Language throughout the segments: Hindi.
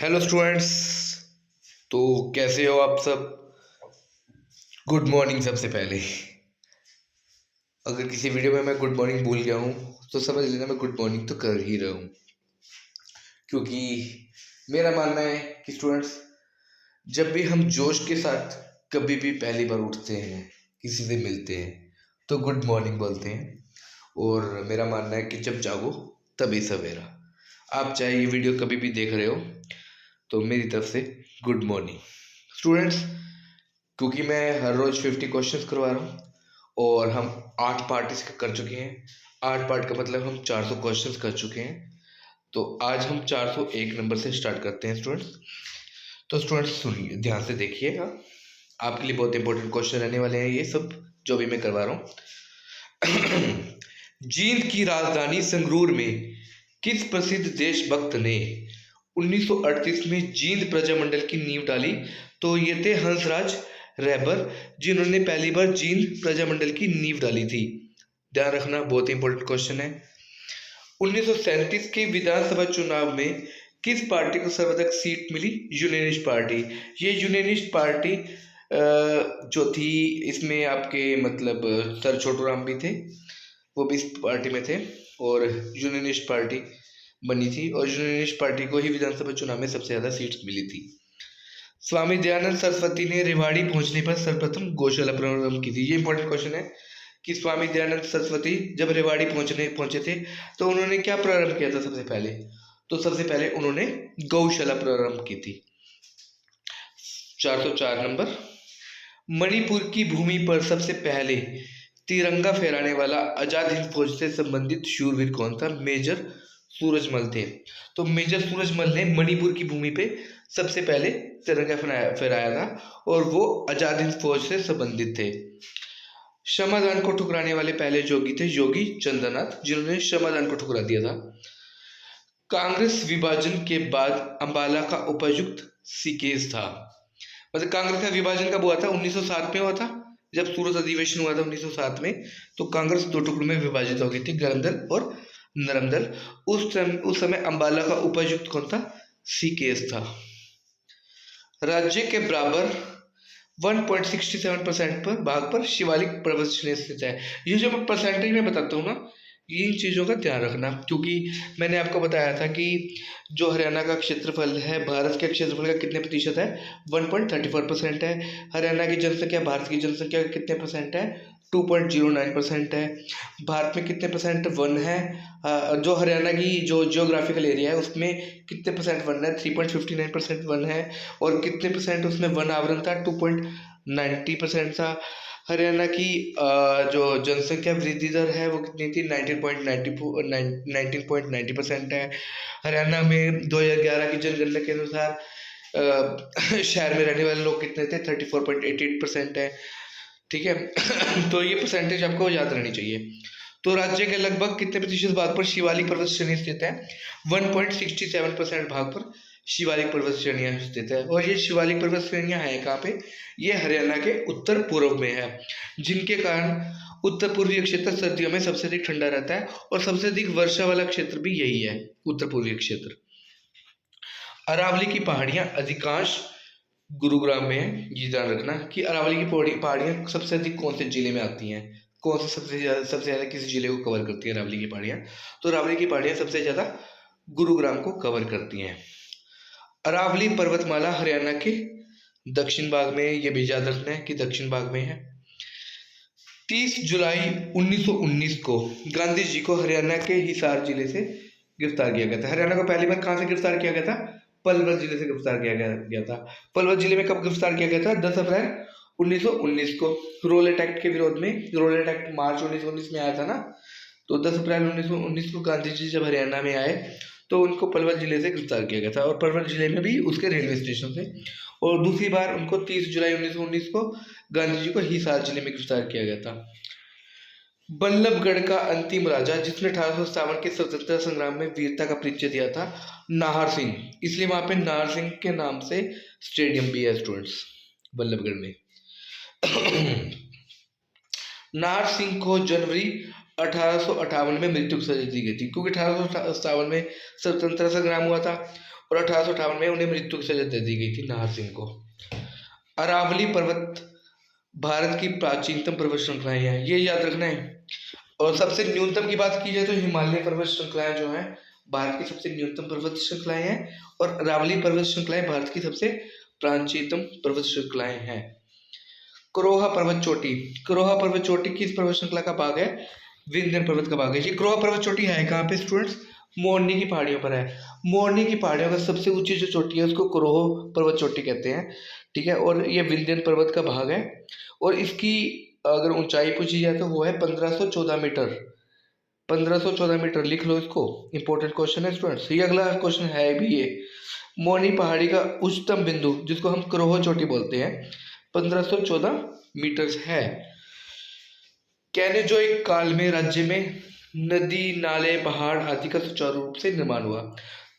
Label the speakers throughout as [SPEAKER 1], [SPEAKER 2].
[SPEAKER 1] Hello students. तो कैसे हो आप सब। Good morning. सबसे पहले अगर किसी वीडियो में मैं गुड मॉर्निंग भूल गया हूँ तो समझ लेना मैं गुड मॉर्निंग तो कर ही रहा हूँ, क्योंकि मेरा मानना है कि स्टूडेंट्स, जब भी हम जोश के साथ कभी भी पहली बार उठते हैं, किसी से मिलते हैं, तो गुड मॉर्निंग बोलते हैं। और मेरा मानना है कि जब जागो तभी सवेरा। आप चाहे ये वीडियो कभी भी देख रहे हो तो मेरी तरफ से गुड मॉर्निंग स्टूडेंट्स। क्योंकि मैं हर रोज 50 क्वेश्चंस करवा रहा हूँ और हम 8 पार्ट इसके कर चुके हैं। 8 पार्ट का मतलब हम 400 क्वेश्चंस कर चुके हैं। तो आज हम 401 नंबर से स्टार्ट करते हैं स्टूडेंट्स। तो स्टूडेंट्स सुनिए, ध्यान से देखिएगा, आपके लिए बहुत इंपॉर्टेंट क्वेश्चन रहने वाले हैं ये सब जो भी मैं करवा रहा हूँ। जींद की राजधानी संगरूर में किस प्रसिद्ध देशभक्त ने 1938 में जींद प्रजामंडल की नींव डाली? तो ये थे हंसराज रहबर, जिन्होंने पहली बार जींद प्रजामंडल की नींव डाली थी। ध्यान रखना, बहुत इंपॉर्टेंट क्वेश्चन है। 1937 के विधानसभा चुनाव में किस पार्टी को सर्वाधिक सीट मिली? Unionist party. ये यूनियनिस्ट पार्टी जो थी, इसमें आपके मतलब सर छोटू राम भी थे, वो भी इस पार्टी में थे और यूनियनिस्ट पार्टी बनी थी और यूनियनिस्ट पार्टी को ही विधानसभा चुनाव में सबसे ज्यादा सीट्स मिली थी। स्वामी दयानंद सरस्वती ने रेवाड़ी पहुंचने पर सर्वप्रथम गौशाला प्रारंभ की थी। ये इंपॉर्टेंट क्वेश्चन है कि स्वामी दयानंद सरस्वती जब रेवाड़ी पहुंचे थे तो उन्होंने क्या प्रारंभ किया था सबसे पहले? तो सबसे पहले उन्होंने गौशाला प्रारंभ की थी। 404 नंबर। मणिपुर की भूमि पर सबसे पहले तिरंगा फहराने वाला आजाद हिंद फौज से संबंधित शूरवीर कौन था? मेजर सूरजमल थे। तो मेजर सूरजमल ने मणिपुर की भूमि पे सबसे पहले तिरंगा फहराया था और वो आजाद हिंद फौज से संबंधित थे। क्षमादान को ठुकराने वाले पहले योगी थे योगी चंद्रनाथ, जिन्होंने क्षमादान को ठुकरा दिया था। कांग्रेस विभाजन के बाद अंबाला का उपायुक्त सिकेश था। मतलब कांग्रेस का विभाजन कब हुआ था? 1907 में हुआ था, जब सूरत अधिवेशन हुआ था 1907 में। तो कांग्रेस दो टुकड़ों में विभाजित हो गई थी, गरम दल और नरम दल। उस समय अंबाला का उपायुक्त कौन था? सिकेश था। राज्य के बराबर 1.67% पर भाग पर शिवालिक पर्वत श्रेणी स्थित है। ये जो मैं परसेंटेज में बताता हूँ ना, इन चीज़ों का ध्यान रखना, क्योंकि मैंने आपको बताया था कि जो हरियाणा का क्षेत्रफल है, भारत के क्षेत्रफल का कितने प्रतिशत है? 1.34% है। हरियाणा की जनसंख्या भारत की जनसंख्या का कितने परसेंट है? 2.09% है। भारत में कितने परसेंट वन है? जो हरियाणा की जो जियोग्राफिकल एरिया है उसमें कितने परसेंट वन है? 3.59% वन है। और कितने परसेंट उसमें वन आवरण था? 2.90% था। हरियाणा की जो जनसंख्या वृद्धि दर है वो कितनी थी? 19.90% है। हरियाणा में 2011 की जनगणना के अनुसार शहर में रहने वाले लोग कितने थे? 34.88% है। ठीक है। तो ये परसेंटेज आपको याद रहनी चाहिए। तो राज्य के लगभग कितने प्रतिशत भाग पर शिवालिक पर्वत श्रेणी स्थित है? 1.67% भाग पर शिवालिक पर्वत श्रेणियां स्थित है। और ये शिवालिक पर्वत श्रेणियां हैं कहाँ पे? ये हरियाणा के उत्तर पूर्व में है, जिनके कारण उत्तर पूर्वीय क्षेत्र सर्दियों में सबसे अधिक ठंडा रहता है और सबसे अधिक वर्षा वाला क्षेत्र भी यही है, उत्तर पूर्वीय क्षेत्र। अरावली की पहाड़ियां अधिकांश गुरुग्राम में है। ये ध्यान रखना कि अरावली की पहाड़ियां सबसे अधिक कौन से जिले में आती हैं? कौन से सबसे ज्यादा किस जिले को कवर करती है अरावली की पहाड़ियां? तो अरावली की पहाड़ियां सबसे ज्यादा गुरुग्राम को कवर करती हैं। अरावली पर्वतमाला हरियाणा के दक्षिण भाग में, ये भी याद रखना है कि दक्षिण भाग में है। 30 जुलाई 1919 को गांधी जी को हरियाणा के हिसार जिले से गिरफ्तार किया गया था। हरियाणा को पहली बार कहाँ से गिरफ्तार किया गया था? पलवल जिले से गिरफ्तार किया गया था। पलवल जिले में कब गिरफ्तार किया गया था? 10 अप्रैल 1919 को रोलेट एक्ट के विरोध में। रोलेट एक्ट मार्च 1919 में आया था ना, तो 10 अप्रैल 1919 को गांधी जी जब हरियाणा में आए तो उनको पलवल जिले से गिरफ्तार किया गया था और पलवल जिले में भी उसके रेलवे स्टेशन से। और दूसरी बार उनको 30 जुलाई 1919 को गांधी जी को हिसार जिले में गिरफ्तार किया गया था। बल्लभगढ़ का अंतिम राजा जिसने 1857 के स्वतंत्रता संग्राम में वीरता का परिचय दिया था, नाहर सिंह। इसलिए वहां पे नाहर सिंह के नाम से स्टेडियम भी है स्टूडेंट्स, बल्लभगढ़ में। नाहर सिंह को जनवरी 1858 में मृत्यु की सजा दी गई थी, क्योंकि 1857 में स्वतंत्रता संग्राम हुआ था और 1858 में उन्हें मृत्यु की सजा दे दी गई थी नाहर सिंह को। अरावली पर्वत भारत की प्राचीनतम पर्वत श्रृंखलाएं हैं, ये याद रखना है। और सबसे न्यूनतम की बात की जाए तो हिमालय पर्वत श्रृंखलाएं जो है भारत की सबसे न्यूनतम पर्वत श्रृंखलाएं हैं, और अरावली पर्वत श्रृंखलाएं भारत की सबसे प्राचीनतम पर्वत श्रृंखलाएं हैं। क्रोहा पर्वत चोटी, क्रोहा पर्वत चोटी किस पर्वत श्रृंखला का भाग है? विंध्य पर्वत का भाग है। ये क्रोहा पर्वत चोटी है कहाँ पे स्टूडेंट्स? मोरनी की पहाड़ियों पर है। मोरनी की पहाड़ियों का सबसे ऊंची जो चोटी है उसको क्रोह पर्वत चोटी कहते हैं, ठीक है। और ये विंध्यन पर्वत का भाग है, और इसकी अगर ऊंचाई पूछी जाए तो वो है 1514 मीटर। 1514 मीटर लिख लो इसको, इंपॉर्टेंट क्वेश्चन है स्टूडेंट्स। ये अगला क्वेश्चन है भी ये। मोरनी पहाड़ी का उच्चतम बिंदु जिसको हम क्रोह चोटी बोलते हैं 1514 मीटर है। कैनेजोइक काल में राज्य में नदी नाले पहाड़ आदि का सुचारू रूप से निर्माण हुआ।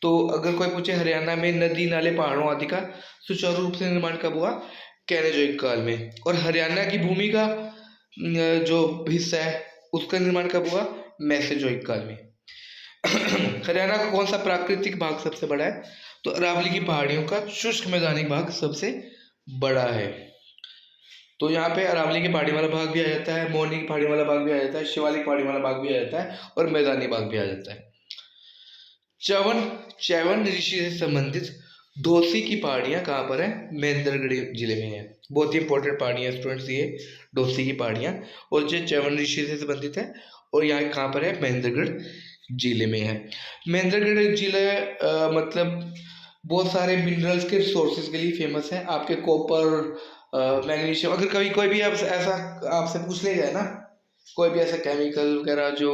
[SPEAKER 1] तो अगर कोई पूछे हरियाणा में नदी नाले पहाड़ों आदि का सुचारू रूप से निर्माण कब हुआ? कैनेजोइक काल में। और हरियाणा की भूमि का जो हिस्सा है उसका निर्माण कब हुआ? मेसोजोइक काल में। हरियाणा का कौन सा प्राकृतिक भाग सबसे बड़ा है? तो अरावली की पहाड़ियों का शुष्क मैदानी भाग सबसे बड़ा है। तो यहाँ पे अरावली की पहाड़ी वाला भाग भी आ जाता है, मोरनी की पहाड़ी वाला भाग भी आ जाता है, शिवालिक पहाड़ी वाला भाग भी आ जाता है, और मैदानी भाग भी आ जाता है। च्यवन ऋषि से संबंधित धोसी की पहाड़ियाँ कहाँ पर है? महेंद्रगढ़ जिले में है। बहुत ही इंपॉर्टेंट पहाड़ी है स्टूडेंट्स ये धोसी की पहाड़ियाँ, और ये च्यवन ऋषि से संबंधित है, और यहाँ कहाँ पर है? महेंद्रगढ़ जिले में है। महेंद्रगढ़ जिला मतलब बहुत सारे मिनरल्स के रिसोर्सेज के लिए फेमस है। आपके कॉपर, मैग्नीशियम, अगर कभी कोई भी आप ऐसा आपसे पूछ ले जाए ना, कोई भी ऐसा केमिकल वगैरह जो,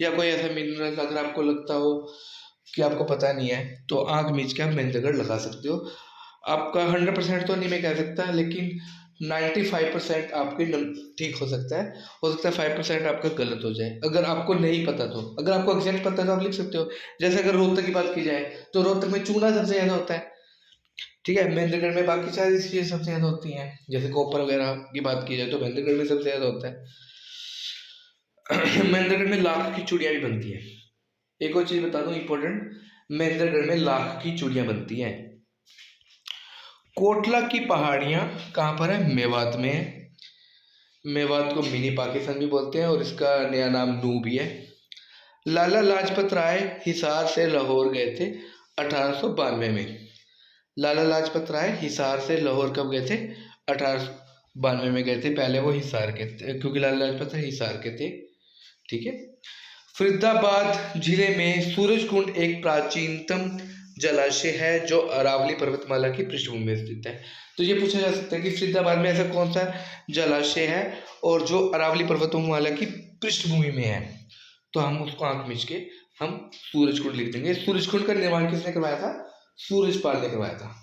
[SPEAKER 1] या कोई ऐसा मिनरल अगर आपको लगता हो कि आपको पता नहीं है, तो आँख मीच के आप महेंद्रगढ़ लगा सकते हो। आपका 100% तो नहीं मैं कह सकता, लेकिन 95% आपके ठीक हो सकता है। 5% आपका गलत हो जाए अगर आपको नहीं पता तो। अगर आपको एग्जैक्ट पता है तो आप लिख सकते हो। जैसे अगर रोहतक की बात की जाए तो रोहतक में चूना सबसे ज़्यादा होता है, ठीक है। महेंद्रगढ़ में बाकी सारी चीज़ें सबसे ज़्यादा होती हैं, जैसे कॉपर वगैरह की बात की जाए तो महेंद्रगढ़ में सबसे ज़्यादा होता है। महेंद्रगढ़ में लाख की चूड़ियाँ भी बनती हैं। एक और चीज़ बता दूँ इंपॉर्टेंट, महेंद्रगढ़ में लाख की चूड़ियाँ बनती हैं। कोटला की पहाड़ियाँ कहाँ पर है? मेवात में है। मेवात को मिनी पाकिस्तान भी बोलते हैं, और इसका नया नाम नू भी है। लाला लाजपत राय हिसार से लाहौर गए थे 1892 में। लाला लाजपत राय हिसार से लाहौर कब गए थे? 1892 में गए थे। पहले वो हिसार के थे, क्योंकि लाला लाजपत राय हिसार के थे, ठीक है। फरीदाबाद जिले में सूरजकुंड एक प्राचीनतम जलाशय है जो अरावली पर्वतमाला की पृष्ठभूमि में स्थित है। तो ये पूछा जा सकता है कि फरीदाबाद में ऐसा कौन सा जलाशय है और जो अरावली पर्वतमाला की पृष्ठभूमि में है? तो हम उसको आंख मीच के हम सूरजकुंड लिख देंगे। सूरजकुंड का निर्माण किसने करवाया था? सूरजपाल ने करवाया था।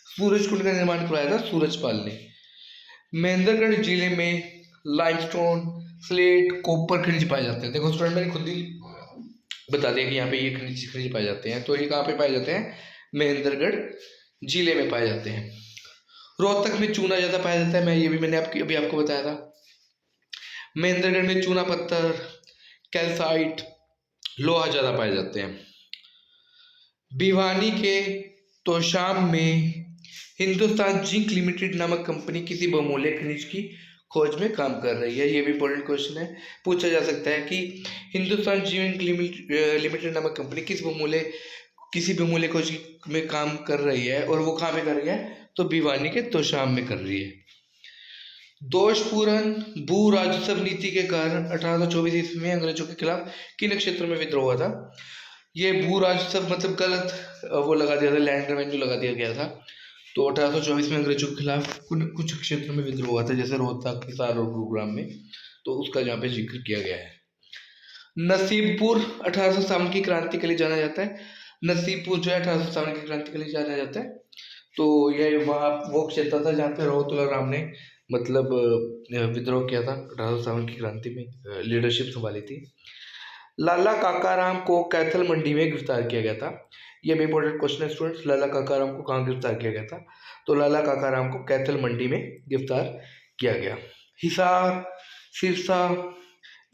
[SPEAKER 1] सूरजकुंड का निर्माण करवाया था सूरजपाल ने। महेंद्रगढ़ जिले में लाइमस्टोन, स्लेट, कॉपर खनिज पाए जाते हैं। देखो स्टूडेंट मैंने खुद ही बता दिया कि यहाँ पे ये खनिज पाए जाते हैं। तो ये कहाँ पे पाए जाते हैं? महेंद्रगढ़ जिले में पाए जाते हैं। रोहतक में चूना ज़्यादा पाया जाता है, मैंने अभी आपको बताया था। महेंद्रगढ़ में चूना पत्थर, कैल्साइट, लोहा ज़्यादा पाए जाते हैं। भिवानी के तोशाम में हिंदुस्तान जिंक लिमिटेड नामक कंपनी किसी बहुमूल्य खनिज की खोज में काम कर रही है। ये भी इंपॉर्टेंट क्वेश्चन है, पूछा जा सकता है कि हिंदुस्तान जिंक लिमिटेड नामक कंपनी किसी बहुमूल्य खोज में काम कर रही है, और वो कहाँ में कर रही है? तो भिवानी के तोशाम में कर रही है। दोषपूर्ण भू राजस्व नीति के कारण 1824 ईस्वी में अंग्रेजों के खिलाफ किन क्षेत्रों में विद्रोह हुआ था? ये भू राजस्व मतलब गलत वो लगा दिया था, लैंड रेवेन्यू लगा दिया गया था। तो 1824 में अंग्रेजों के खिलाफ कुछ क्षेत्रों में विद्रोह हुआ था, जैसे रोहतक, हिसार और गुरुग्राम में। तो उसका यहाँ पे जिक्र किया गया है। नसीबपुर 1857 की क्रांति के लिए जाना जाता है। नसीबपुर जो है 1857 की क्रांति के लिए जाना जाता है। तो ये वहाँ वो क्षेत्र था जहाँ पे रोहतुल्ला राम ने मतलब विद्रोह किया था, 1857 की क्रांति में लीडरशिप संभाली थी। लाला काकाराम को कैथल मंडी में गिरफ्तार किया गया था। ये भी इंपॉर्टेंट क्वेश्चन है स्टूडेंट्स, लाला काकाराम को कहाँ गिरफ्तार किया गया था? तो लाला काकाराम को कैथल मंडी में गिरफ्तार किया गया। हिसार, सिरसा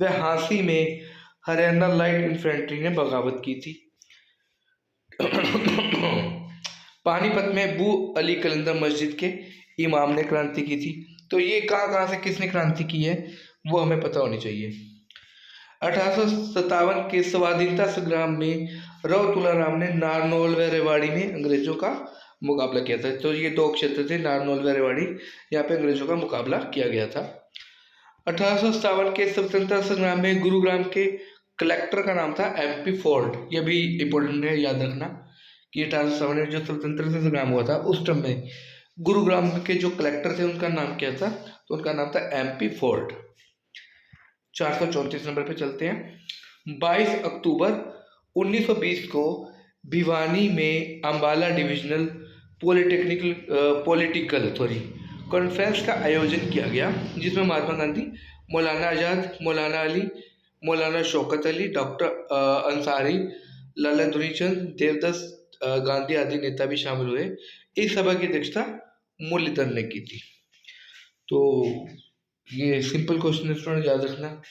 [SPEAKER 1] व हांसी में हरियाणा लाइट इन्फेंट्री ने बगावत की थी। पानीपत में बू अली कलंदर मस्जिद के इमाम ने क्रांति की थी। तो ये कहाँ कहाँ से किसने क्रांति की है वो हमें पता होनी चाहिए। 1857 के स्वाधीनता संग्राम में राव तुलाराम ने नारनौल व रेवाड़ी में अंग्रेजों का मुकाबला किया था। तो ये दो क्षेत्र थे, नारनौल व रेवाड़ी, यहाँ पे अंग्रेजों का मुकाबला किया गया था। 1857 के स्वतंत्रता संग्राम में गुरुग्राम के कलेक्टर का नाम था MP फोर्ड। यह भी इंपॉर्टेंट है, याद रखना कि 1857 में जो स्वतंत्रता संग्राम हुआ था उस टाइम में गुरुग्राम के जो कलेक्टर थे उनका नाम क्या था, तो उनका नाम था MP फोर्ड। 434 नंबर पे चलते हैं। 22 अक्टूबर 1920 को भिवानी में अम्बाला डिविजनल पॉलिटिकल कॉन्फ्रेंस का आयोजन किया गया, जिसमें महात्मा गांधी, मौलाना आज़ाद, मौलाना अली, मौलाना शौकत अली, डॉक्टर अंसारी, लाला दुनीचंद, देवदास गांधी आदि नेता भी शामिल हुए। इस सभा की अध्यक्षता मुरलीधर ने की थी। तो ये सिंपल क्वेश्चन है स्टूडेंट, याद रखना।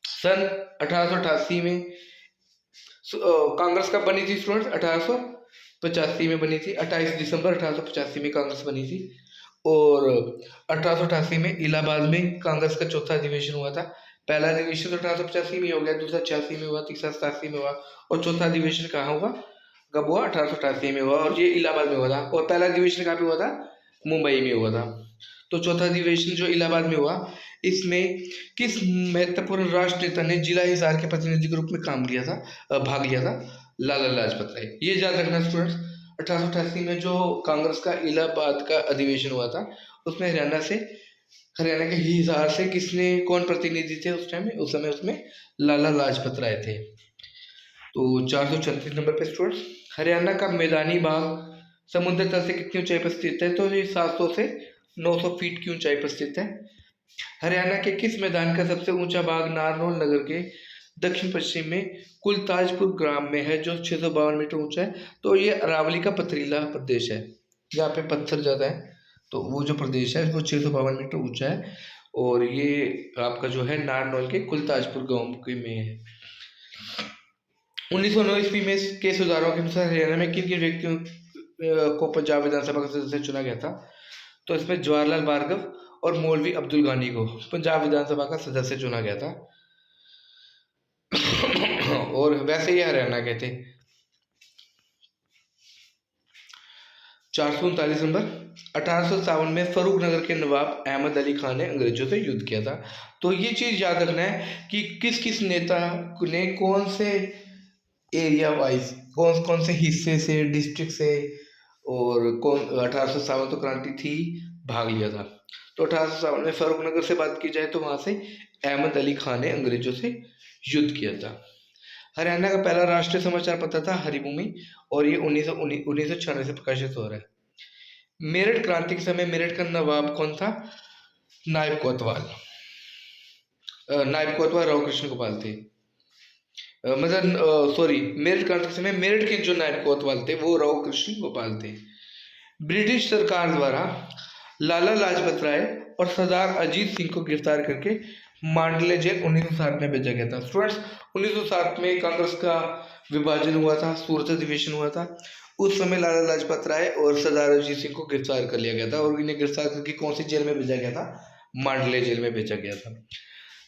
[SPEAKER 1] सन 1888 में कांग्रेस कब बनी थी स्टूडेंट? 1885 में बनी थी। 28 दिसंबर 1885 में कांग्रेस बनी थी। और 1888 में इलाहाबाद में कांग्रेस का चौथा अधिवेशन हुआ था। पहला अधिवेशन तो 1885 में हो गया, दूसरा 86 में हुआ, तीसरा 87 में हुआ, और चौथा अधिवेशन कहाँ हुआ, कब हुआ? 1888 में हुआ, और ये इलाहाबाद में हुआ था। और पहला अधिवेशन कहाँ पे हुआ था? मुंबई में हुआ था। तो चौथा अधिवेशन जो इलाहाबाद में हुआ, इसमें किस महत्वपूर्ण राष्ट्र नेता ने जिला हिसार के प्रतिनिधि के रूप में भाग लिया था? लाला लाजपत राय। ये याद रखना स्टूडेंट्स। 1888 में जो कांग्रेस का इलाहाबाद का अधिवेशन हुआ था, उसमें हरियाणा के हिसार से कौन प्रतिनिधि थे उस टाइम में? उस समय उसमें लाला लाजपत राय थे। तो 436 नंबर पे स्टूडेंट्स, हरियाणा का मैदानी भाग समुद्र तल से कितनी ऊंचाई पर स्थित है? तो ये 700 से 900 फीट की ऊंचाई पर स्थित है। हरियाणा के किस मैदान का सबसे ऊंचा भाग नारनौल नगर के दक्षिण पश्चिम में कुलताजपुर ग्राम में है, जो 652 मीटर ऊंचा है? तो ये अरावली का पथरीला प्रदेश है, जहाँ पे पत्थर ज़्यादा है। तो वो जो प्रदेश है वो 652 मीटर ऊंचा है, और ये आपका जो है नारनौल के कुलताजपुर गांव के में है। 1909 ईस्वी में के सुधारों के अनुसार हरियाणा में किन किन व्यक्तियों को पंजाब विधानसभा का सदस्य चुना गया था? तो इसमें जवाहरलाल भार्गव और मौलवी अब्दुल गानी को पंजाब विधानसभा का सदस्य चुना गया था। और वैसे ये हरियाणा के थे। 439 नंबर, 1857 में फरूख नगर के नवाब अहमद अली खान ने अंग्रेजों से युद्ध किया था। तो ये चीज याद रखना है कि किस किस नेता ने कौन से एरिया वाइज, कौन से हिस्से से, डिस्ट्रिक्ट से, और कौन 1857 तो क्रांति थी, भाग लिया था। तो 1857 में फरूख नगर से बात की जाए तो वहां से अहमद अली खान ने अंग्रेजों से युद्ध किया था। हरियाणा का पहला राष्ट्रीय समाचार पत्र था हरिभूमि, और ये 1996 से प्रकाशित हो रहा है। मेरठ क्रांति के समय मेरठ का नवाब कौन था? नायब कोतवाल राव कृष्ण गोपाल थे। मेरठ क्रांति के समय मेरठ के जो नायब कोतवाल थे वो राव कृष्ण गोपाल थे। ब्रिटिश सरकार द्वारा लाला लाजपत राय और सरदार अजीत सिंह को गिरफ्तार करके मांडले जेल 1960 में भेजा गया था। स्टूडेंट्स, 1960 में कांग्रेस का विभाजन हुआ था, सूरत अधिवेशन हुआ था। उस समय लाला लाजपत राय और सरदार अजीत सिंह को गिरफ्तार कर लिया गया था, और इन्हें गिरफ्तार करके कौन सी जेल में भेजा गया था? मांडले जेल में भेजा गया था।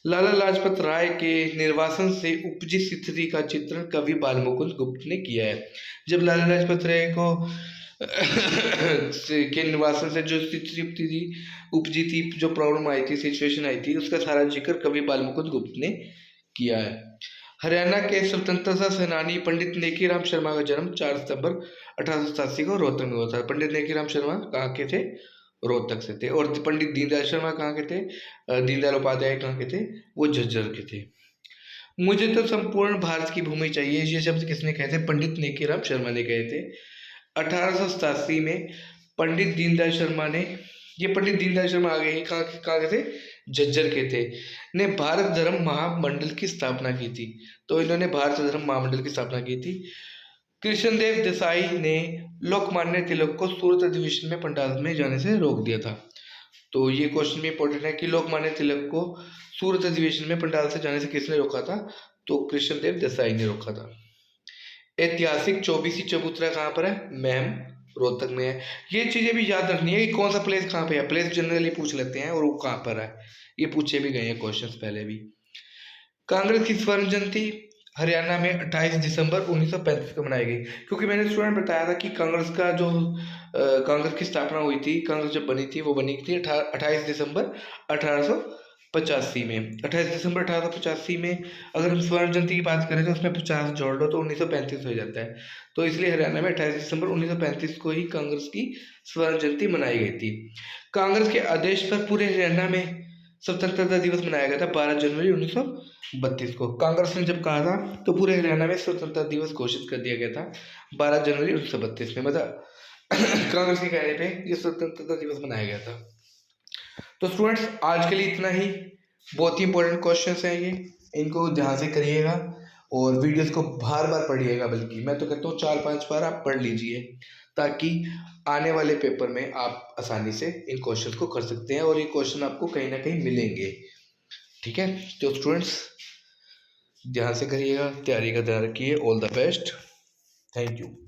[SPEAKER 1] लाला लाजपत राय के निर्वासन से उपजी स्थिति का चित्रण कवि बालमुकुंद गुप्त ने किया है। जब लाला लाजपत राय को के निर्वासन से जो स्थिति उपजी थी, जो प्रॉब्लम आई थी, सिचुएशन आई थी, उसका सारा जिक्र कवि बालमुकुंद गुप्त ने किया है। हरियाणा के स्वतंत्रता सेनानी पंडित नेकीराम शर्मा का जन्म 4 सितंबर 1887 को रोहतक में हुआ था। पंडित नेकीराम शर्मा कहाँ के थे? रोहतक से थे। और पंडित दीनदयाल शर्मा कहाँ के थे? दीनदयाल उपाध्याय कहाँ के थे? वो झज्जर के थे। मुझे तो संपूर्ण भारत की भूमि चाहिए, ये शब्द किसने कहे थे? पंडित नेकीराम शर्मा ने कहे थे। 1887 में पंडित दीनदयाल शर्मा ने, ये पंडित दीनदयाल शर्मा आ गए कहाँ के थे? झज्जर के थे, ने भारत धर्म महामंडल की स्थापना की थी। तो इन्होंने भारत धर्म महामंडल की स्थापना की थी। कृष्णदेव देसाई ने लोकमान्य तिलक को सूरत अधिवेशन में पंडाल में जाने से रोक दिया था। तो ये क्वेश्चन भी इंपॉर्टेंट है कि लोकमान्य तिलक को सूरत अधिवेशन में पंडाल से जाने से किसने रोका था? तो कृष्णदेव देसाई ने रोका था। ऐतिहासिक चौबीसी चबूतरा कहाँ पर है? मैम, रोहतक में है। ये चीजें भी याद रखनी है कि कौन सा प्लेस कहाँ पे है। प्लेस जनरली पूछ लेते हैं और वो कहाँ पर है, ये पूछे भी गए हैं क्वेश्चंस पहले भी। कांग्रेस की स्वर्ण जयंती हरियाणा में 28 दिसंबर 1935 को मनाई गई। क्योंकि मैंने स्टूडेंट बताया था कि कांग्रेस का जो कांग्रेस की स्थापना हुई थी, कांग्रेस जब बनी थी वो बनी थी 28 दिसंबर 1885 में। 28 दिसंबर 1885 में अगर हम स्वर्ण जयंती की बात करें तो उसमें 50 जोड़ लो तो 1935 हो जाता है। तो इसलिए हरियाणा में 28 दिसंबर 1935 को ही कांग्रेस की स्वर्ण जयंती मनाई गई थी। कांग्रेस के आदेश पर पूरे हरियाणा में स्वतंत्रता दिवस मनाया गया था 12 जनवरी 1932 को। कांग्रेस ने जब कहा था तो पूरे हरियाणा में स्वतंत्रता दिवस घोषित कर दिया गया था 12 जनवरी 1932 में। मतलब कांग्रेस के कहने पे ये स्वतंत्रता दिवस मनाया गया था। तो स्टूडेंट्स आज के लिए इतना ही। बहुत ही इंपॉर्टेंट क्वेश्चंस हैं ये, इनको ध्यान से करिएगा और वीडियोस को बार बार पढ़िएगा। बल्कि मैं तो कहता हूँ 4-5 बार आप पढ़ लीजिए, ताकि आने वाले पेपर में आप आसानी से इन क्वेश्चंस को कर सकते हैं और ये क्वेश्चन आपको कहीं ना कहीं मिलेंगे। ठीक है, तो स्टूडेंट्स ध्यान से करिएगा, तैयारी का ध्यान रखिए। All the best, thank you.